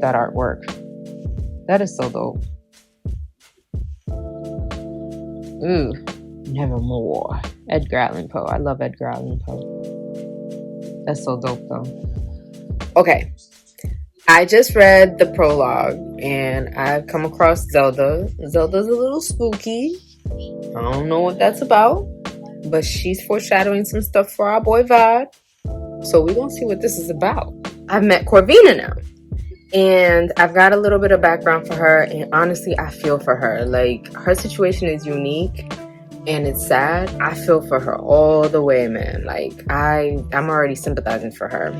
that artwork. That is so dope. Ooh, Nevermore. Edgar Allan Poe. I love Edgar Allan Poe. That's so dope though. Okay. I just read the prologue and I've come across Zelda. Zelda's a little spooky. I don't know what that's about, but she's foreshadowing some stuff for our boy Vod. So we're going to see what this is about. I've met Corvina now. And I've got a little bit of background for her. And honestly, I feel for her. Like, her situation is unique and it's sad. I feel for her all the way, man. Like, I'm already sympathizing for her.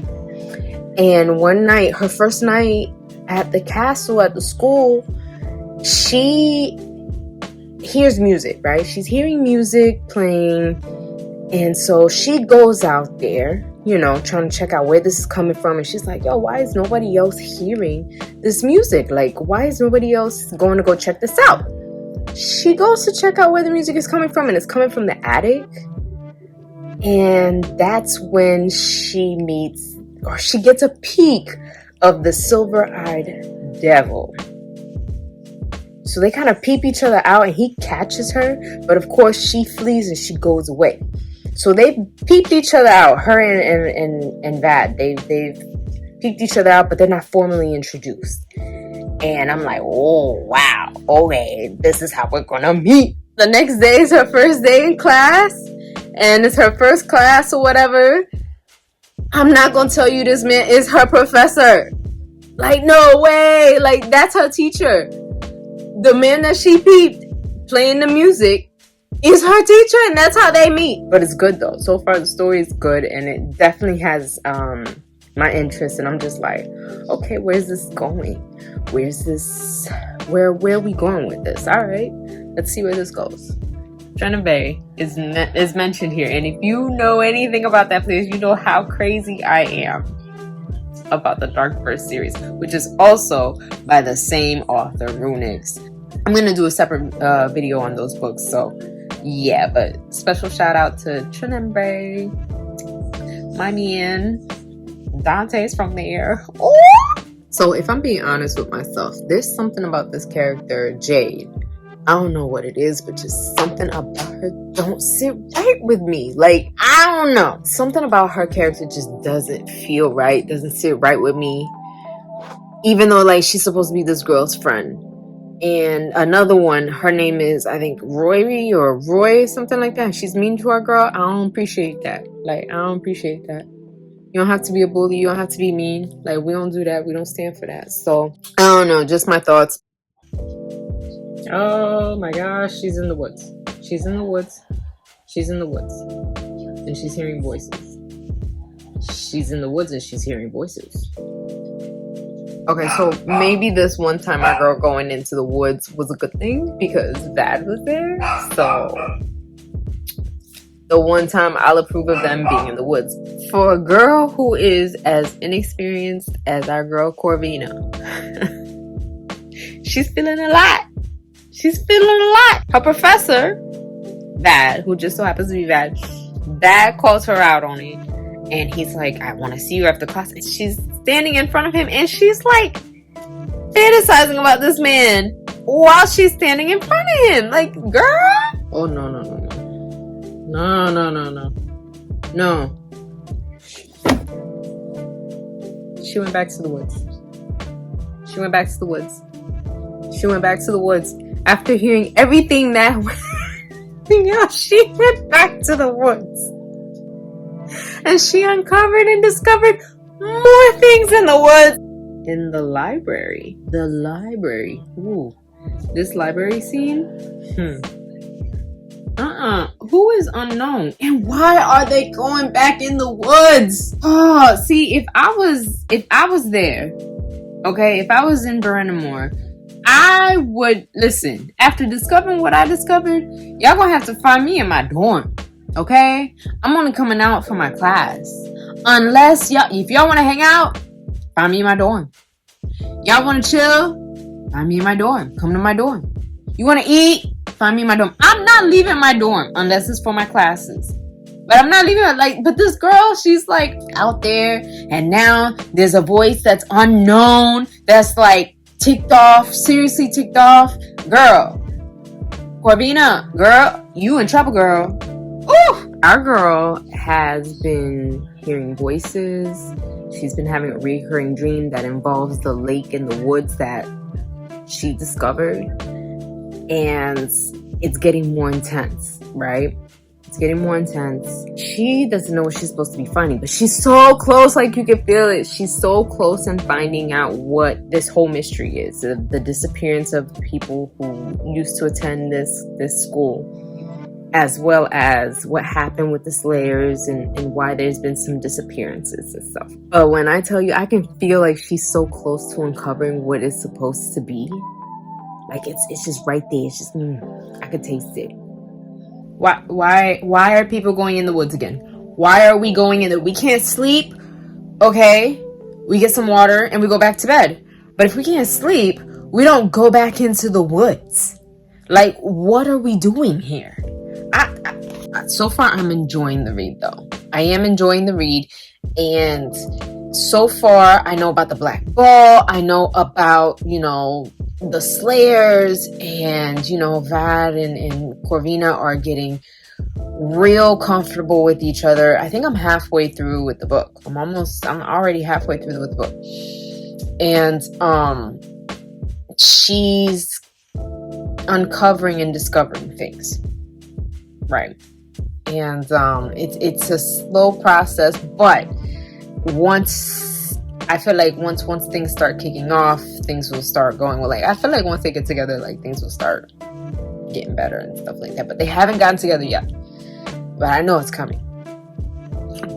And one night, her first night at the castle, at the school, she hears music, right? She's hearing music playing. And so she goes out there, you know, trying to check out where this is coming from. And she's like, yo, why is nobody else hearing this music? Like, why is nobody else going to go check this out? She goes to check out where the music is coming from, and it's coming from the attic. And that's when she meets, or she gets a peek of the silver-eyed devil. So they kind of peep each other out, and he catches her. But of course, she flees and she goes away. So they peeped each other out, her and Vad. They've peeped each other out, but they're not formally introduced. And I'm like, oh, wow. Okay, this is how we're going to meet. The next day is her first day in class. And it's her first class or whatever. I'm not going to tell you this man is her professor. Like, no way. Like, that's her teacher. The man that she peeped playing the music is her teacher, and that's how they meet. But it's good though. So far the story is good, and it definitely has my interest, and I'm just like, okay, where's this going? Where are we going with this? All right, let's see where this goes. Bay is mentioned here, and if you know anything about that place, you know how crazy I am about the Dark Verse series, which is also by the same author, RuNyx. I'm going to do a separate video on those books, so yeah, but special shout out to Bay, my man, Dante's from there. Oh! So if I'm being honest with myself, there's something about this character, Jade. I don't know what it is, but just something about her don't sit right with me. Like, I don't know. Something about her character just doesn't feel right, doesn't sit right with me. Even though, like, she's supposed to be this girl's friend. And another one, her name is, I think, Roy, something like that. She's mean to our girl. I don't appreciate that. Like, I don't appreciate that. You don't have to be a bully. You don't have to be mean. Like, we don't do that. We don't stand for that. So, I don't know. Just my thoughts. Oh my gosh, she's in the woods. She's in the woods. She's in the woods. And she's hearing voices. She's in the woods and she's hearing voices. Okay, so maybe this one time our girl going into the woods was a good thing because Vad was there. So the one time I'll approve of them being in the woods. For a girl who is as inexperienced as our girl Corvina, she's feeling a lot. She's feeling a lot. Her professor, Vad, who just so happens to be Vad calls her out on it. And he's like, I want to see you after class. And she's standing in front of him. And she's like fantasizing about this man while she's standing in front of him. Like, girl. Oh, no. No. She went back to the woods. She went back to the woods. After hearing everything that she went back to the woods. And she uncovered and discovered more things in the woods. In the library. Ooh. This library scene? Who is unknown? And why are they going back in the woods? Oh, see, if I was there, okay, if I was in Brennamore, I would, listen, after discovering what I discovered, y'all gonna have to find me in my dorm, okay? I'm only coming out for my class. Unless if y'all want to hang out, find me in my dorm. Y'all want to chill? Find me in my dorm. Come to my dorm. You want to eat? Find me in my dorm. I'm not leaving my dorm unless it's for my classes. But I'm not leaving it, but this girl, she's like out there, and now there's a voice that's unknown that's like ticked off, seriously ticked off. Girl, Corvina, girl, you in trouble, girl. Ooh! Our girl has been hearing voices. She's been having a recurring dream that involves the lake in the woods that she discovered. And it's getting more intense, right? It's getting more intense. She doesn't know what she's supposed to be finding, but she's so close, like you can feel it. She's so close in finding out what this whole mystery is. The disappearance of people who used to attend this school, as well as what happened with the Slayers and why there's been some disappearances and stuff. But when I tell you, I can feel like she's so close to uncovering what it's supposed to be. Like it's just right there. It's just I could taste it. Why are people going in the woods again? Why are we going in we can't sleep? Okay, we get some water and we go back to bed. But if we can't sleep, we don't go back into the woods. Like, what are we doing here? So far, I'm enjoying the read, though. I am enjoying the read, and so far, I know about the Black Ball. I know about, the Slayers, and, Vad and Corvina are getting real comfortable with each other. I think I'm halfway through with the book. I'm already halfway through with the book. And, she's uncovering and discovering things. Right. And, it's a slow process, but I feel like once things start kicking off, things will start going well. Like, I feel like once they get together, like, things will start getting better and stuff like that. But they haven't gotten together yet. But I know it's coming.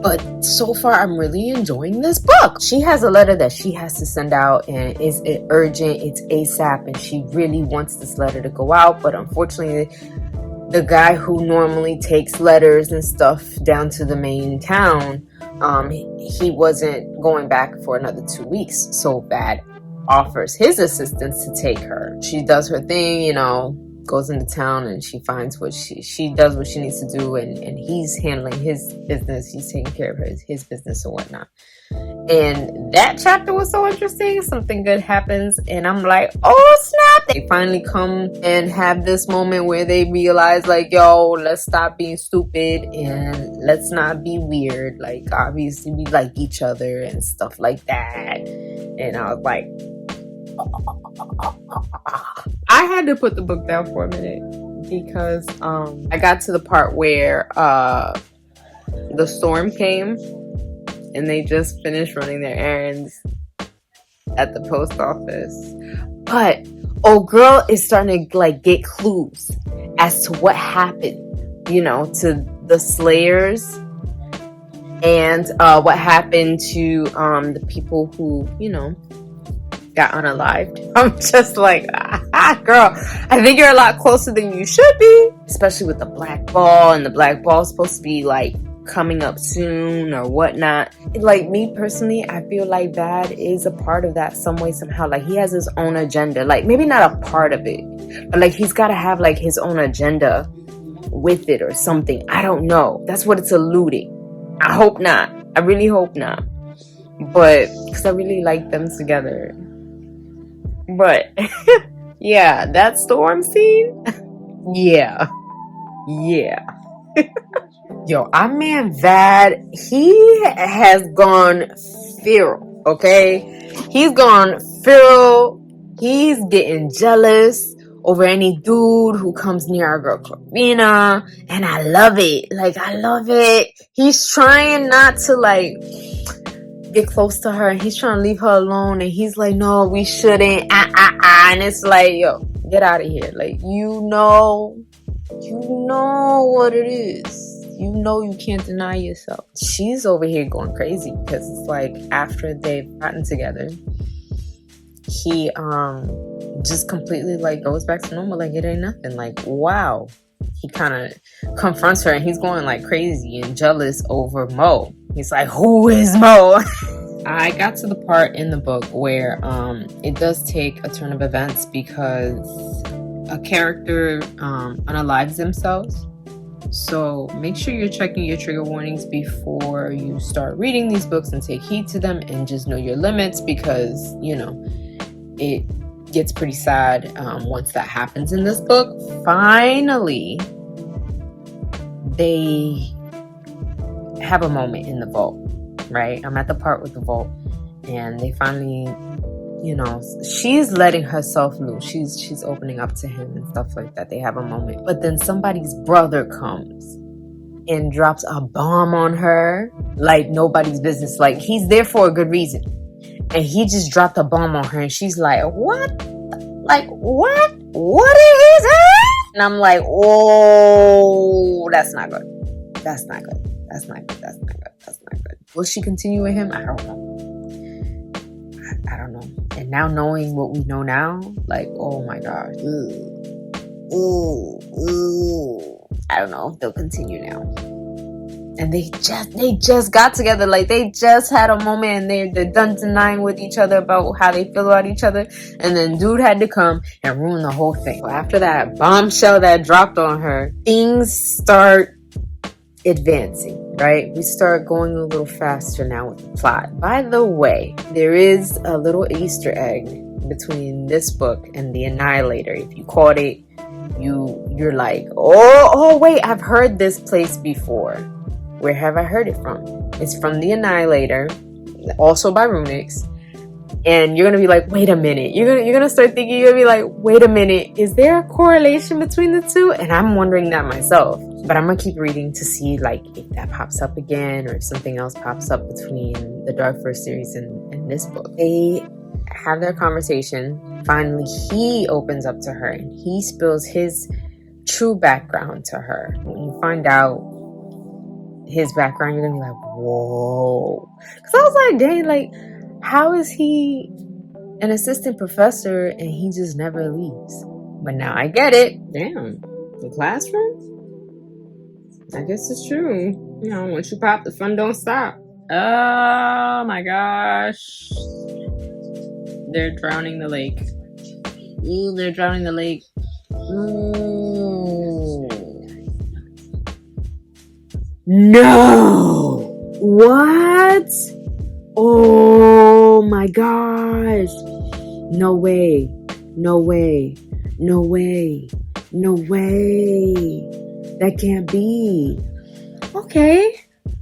But so far, I'm really enjoying this book. She has a letter that she has to send out, and it's urgent. It's ASAP, and she really wants this letter to go out. But unfortunately, the guy who normally takes letters and stuff down to the main town, he wasn't going back for another 2 weeks. So Bad offers his assistance to take her. She does her thing, goes into town, and she finds what she does what she needs to do, and he's handling his business. He's taking care of his business and whatnot. And that chapter was so interesting. Something good happens, and I'm like, oh snap! They finally come and have this moment where they realize, like, yo, let's stop being stupid and let's not be weird. Like, obviously we like each other and stuff like that. And I was like, I had to put the book down for a minute because I got to the part where the storm came and they just finished running their errands at the post office. But girl is starting to like get clues as to what happened, to the Slayers and what happened to the people who, got unalived. I'm just like, girl, I think you're a lot closer than you should be, especially with the Black Ball, and the Black Ball is supposed to be like coming up soon or whatnot. Like, me personally, I feel like Bad is a part of that some way, somehow. Like, he has his own agenda. Like, maybe not a part of it, but like he's got to have like his own agenda with it or something. I don't know. That's what it's alluding. I hope not. I really hope not. But because I really like them together. But yeah, that storm scene. Yeah. Yo, our man Vad, he has gone feral, okay? He's gone feral. He's getting jealous over any dude who comes near our girl Corvina, and I love it. Like, I love it. He's trying not to like get close to her, and he's trying to leave her alone, and he's like, no, we shouldn't, and it's like, yo, get out of here. Like, you know what it is. You can't deny yourself. She's over here going crazy because it's like, after they've gotten together, he just completely like goes back to normal, like it ain't nothing. Like, wow. He kind of confronts her, and he's going like crazy and jealous over Mo. He's like, who is Mo? I got to the part in the book where it does take a turn of events because a character unalives themselves. So make sure you're checking your trigger warnings before you start reading these books, and take heed to them, and just know your limits, because it gets pretty sad once that happens in this book. Finally, they have a moment in the vault, right? I'm at the part with the vault, and they finally, you know, she's letting herself loose. She's opening up to him and stuff like that. They have a moment, but then somebody's brother comes and drops a bomb on her like nobody's business. Like, he's there for a good reason, and he just dropped a bomb on her, and she's like, what? Like, what is that? And I'm like, oh, that's not good. That's not good. That's not good. That's not good. That's not good. Will she continue with him? I don't know. I don't know. And now knowing what we know now, like, oh my gosh. Ooh. I don't know if they'll continue now. And they just got together. Like, they just had a moment, and they're done denying with each other about how they feel about each other. And then dude had to come and ruin the whole thing. So after that bombshell that dropped on her, things start advancing, right? We start going a little faster now with the plot. By the way, there is a little Easter egg between this book and The Annihilator. If you caught it, you're like, oh wait, I've heard this place before. Where have I heard it from? It's from The Annihilator, also by RuNyx. And you're gonna be like, wait a minute. You're gonna start thinking, you're gonna be like, wait a minute, is there a correlation between the two? And I'm wondering that myself. But I'm gonna keep reading to see like if that pops up again, or if something else pops up between the Dark First series and this book. They have their conversation. Finally, he opens up to her and he spills his true background to her. When you find out his background, you're gonna be like, whoa. Because I was like, dang, like, how is he an assistant professor and he just never leaves? But now I get it. Damn, the classroom? I guess it's true. You know, once you pop, the fun don't stop. Oh my gosh. They're drowning the lake. Ooh, they're drowning the lake. Ooh. No! What? Oh my gosh. No way. No way. No way. No way. That can't be. Okay.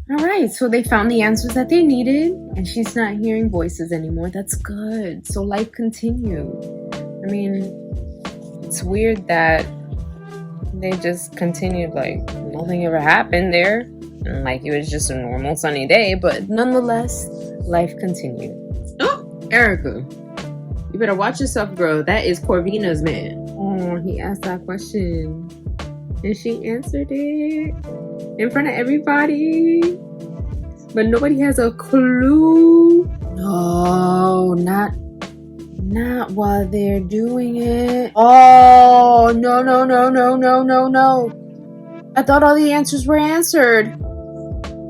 All right. So they found the answers that they needed, and she's not hearing voices anymore. That's good. So life continued. I mean, it's weird that they just continued like nothing ever happened there. And like it was just a normal sunny day, but nonetheless, life continued. Oh, Erica. You better watch yourself, girl. That is Corvina's man. Oh, he asked that question. And she answered it in front of everybody. But nobody has a clue. No, not while they're doing it. Oh, no. I thought all the answers were answered.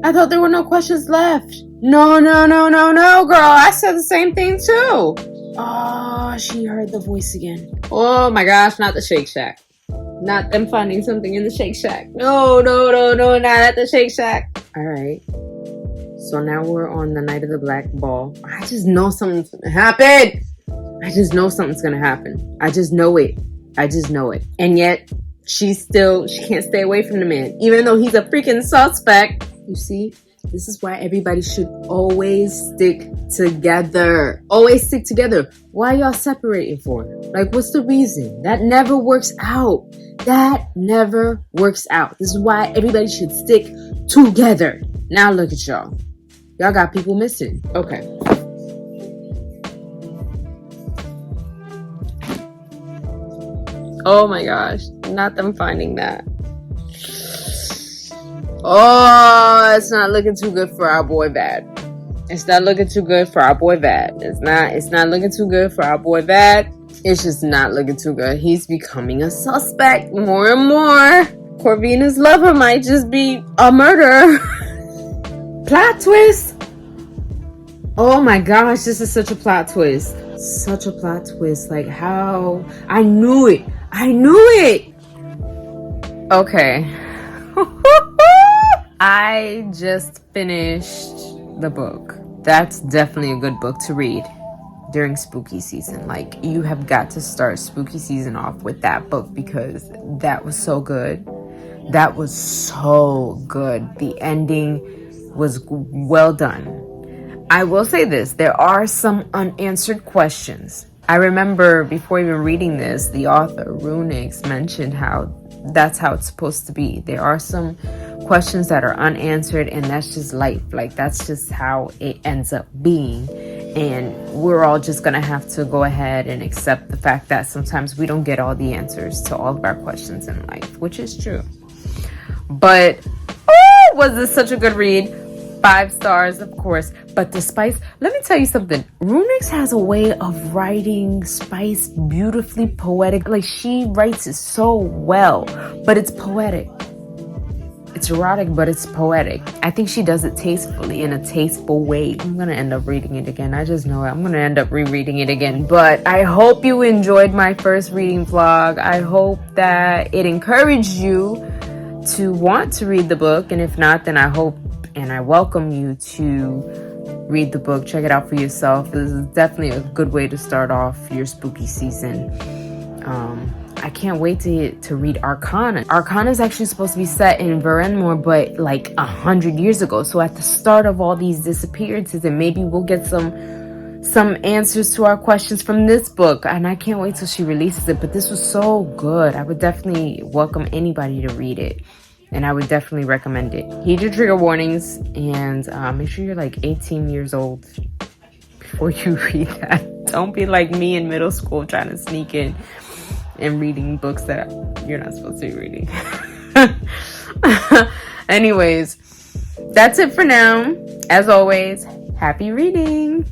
I thought there were no questions left. No, girl. I said the same thing too. Oh, she heard the voice again. Oh my gosh, not the Shake Shack. Not them finding something in the Shake Shack. No, not at the Shake Shack. All right. So now we're on the night of the Black Ball. I just know something's gonna happen. I just know it. And yet, she can't stay away from the man, even though he's a freaking suspect. You see, this is why everybody should always stick together. Always stick together. Why y'all separating for? Like, what's the reason? That never works out. This is why everybody should stick together. Now look at y'all. Y'all got people missing. Okay. Oh my gosh. Not them finding that. Oh, it's not looking too good for our boy Bad. It's not looking too good for our boy Bad. It's not looking too good for our boy Bad. It's just not looking too good. He's becoming a suspect more and more. Corvina's lover might just be a murderer. Plot twist. Oh my gosh, this is such a plot twist. Such a plot twist. Like how? I knew it. Okay. I just finished the book. That's definitely a good book to read. during spooky season. Like, you have got to start spooky season off with that book because that was so good. That was so good. The ending was well done. I will say this, there are some unanswered questions. I remember before even reading this, the author, RuNyx, mentioned how that's how it's supposed to be. There are some questions that are unanswered, and that's just life. Like, that's just how it ends up being. And we're all just going to have to go ahead and accept the fact that sometimes we don't get all the answers to all of our questions in life, which is true. But, oh, was this such a good read? 5 stars, of course. But the spice, let me tell you something. RuNyx has a way of writing spice beautifully poetic. Like, she writes it so well, but it's poetic. It's erotic, but it's poetic. I think she does it tastefully, in a tasteful way. I'm going to end up reading it again. I just know it. I'm going to end up rereading it again. But I hope you enjoyed my first reading vlog. I hope that it encouraged you to want to read the book. And if not, then I hope and I welcome you to read the book. Check it out for yourself. This is definitely a good way to start off your spooky season. I can't wait to read Arcana. Arcana is actually supposed to be set in Varenmore, but like 100 years ago. So at the start of all these disappearances, and maybe we'll get some answers to our questions from this book. And I can't wait till she releases it. But this was so good. I would definitely welcome anybody to read it. And I would definitely recommend it. Heed your trigger warnings, and make sure you're like 18 years old before you read that. Don't be like me in middle school trying to sneak in and reading books that you're not supposed to be reading. Anyways, that's it for now. As always, happy reading.